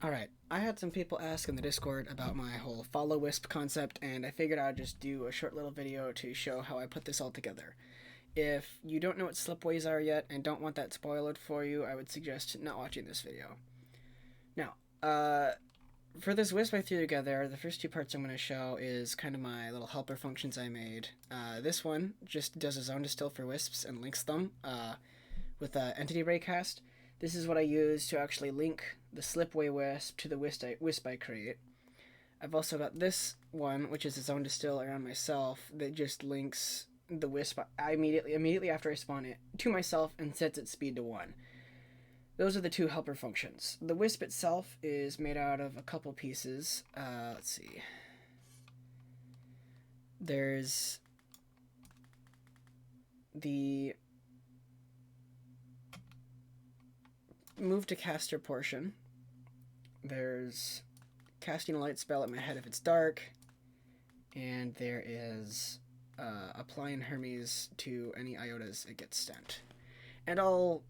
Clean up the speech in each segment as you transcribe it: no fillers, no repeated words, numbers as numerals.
Alright, I had some people ask in the Discord about my whole follow wisp concept, and I figured I'd just do a short little video to show how I put this all together. If you don't know what slipways are yet and don't want that spoiled for you, I would suggest not watching this video. Now, for this wisp I threw together, the first two parts I'm going to show is kind of my little helper functions I made. This one just does a zone distill for wisps and links them with an entity raycast. This is what I use to actually link the slipway wisp to the wisp I create. I've also got this one, which is a zone distill around myself, that just links the wisp immediately after I spawn it to myself and sets its speed to 1. Those are the two helper functions. The wisp itself is made out of a couple pieces. Let's see. There's the move to caster portion. There's casting a light spell at my head if it's dark, and there is applying Hermes to any iotas it gets sent. And I'll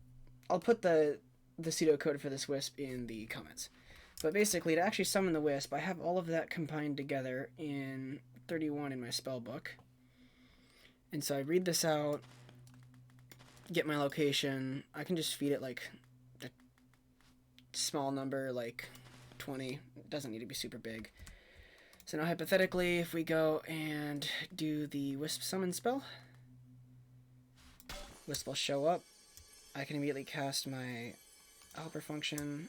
put the pseudocode for this wisp in the comments. But basically, to actually summon the wisp, I have all of that combined together in 31 in my spell book. And so I read this out, get my location. I can just feed it like a small number, like 20. It doesn't need to be super big. So now hypothetically, if we go and do the wisp summon spell, wisp will show up. I can immediately cast my helper function.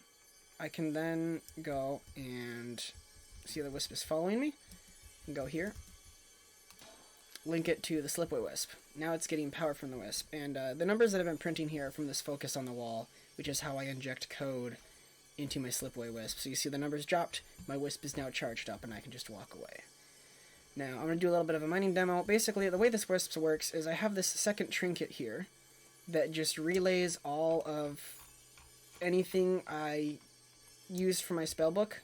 I can then go and see the wisp is following me. And go here. Link it to the slipway wisp. Now it's getting power from the wisp. And the numbers that I've been printing here are from this focus on the wall, which is how I inject code into my slipway wisp. So you see the numbers dropped, my wisp is now charged up, and I can just walk away. Now, I'm going to do a little bit of a mining demo. Basically, the way this wisp works is I have this second trinket here that just relays all of anything I use for my spellbook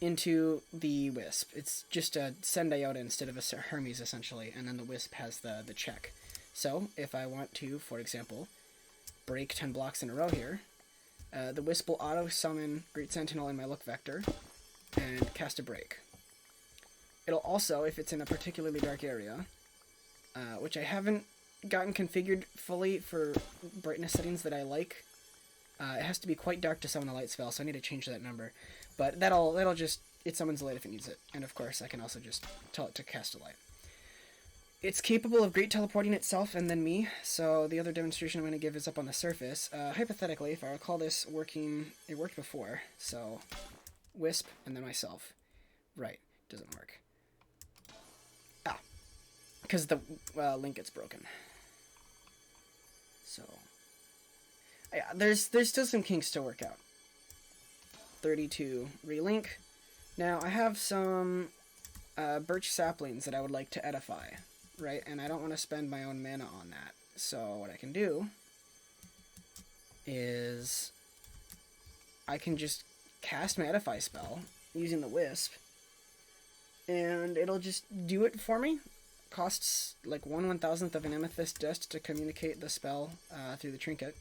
into the wisp. It's just a send iota instead of a Hermes, essentially, and then the wisp has the check. So, if I want to, for example, break 10 blocks in a row here, the wisp will auto-summon Great Sentinel in my look vector and cast a break. It'll also, if it's in a particularly dark area, which I haven't gotten configured fully for brightness settings that I like, it has to be quite dark to summon a light spell, so I need to change that number. But that'll just, it summons a light if it needs it. And of course, I can also just tell it to cast a light. It's capable of great teleporting itself and then me, so the other demonstration I'm going to give is up on the surface. Hypothetically, if I recall this working, it worked before, so wisp and then myself. Right, doesn't work. Because the link gets broken. So, yeah, there's still some kinks to work out. 32 relink. Now, I have some birch saplings that I would like to edify. Right, and I don't want to spend my own mana on that. So what I can do is I can just cast my edify spell using the wisp, and it'll just do it for me. Costs like 1/1000th of an amethyst dust to communicate the spell through the trinket.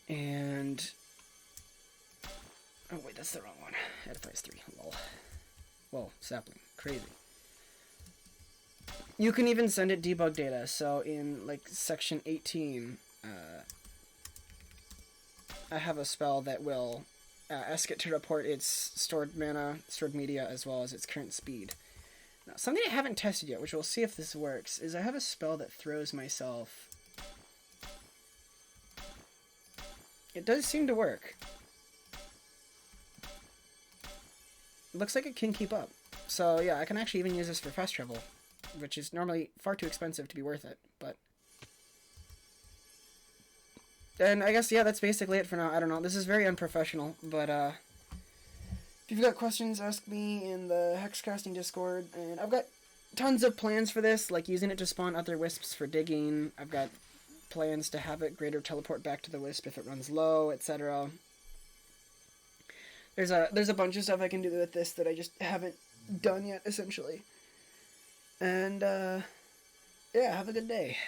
And oh wait, that's the wrong one. Edify is 3. Lol. Whoa, sapling. Crazy. You can even send it debug data. So in like section 18, I have a spell that will ask it to report its stored mana, stored media, as well as its current speed. Now, something I haven't tested yet, which we'll see if this works, is I have a spell that throws myself. It does seem to work. Looks like it can keep up. So yeah, I can actually even use this for fast travel, which is normally far too expensive to be worth it, but... And I guess, yeah, that's basically it for now. I don't know, this is very unprofessional, but if you've got questions, ask me in the Hexcasting Discord, and I've got tons of plans for this, like using it to spawn other wisps for digging. I've got plans to have it greater teleport back to the wisp if it runs low, etc. There's a bunch of stuff I can do with this that I just haven't done yet, essentially. And, yeah, have a good day.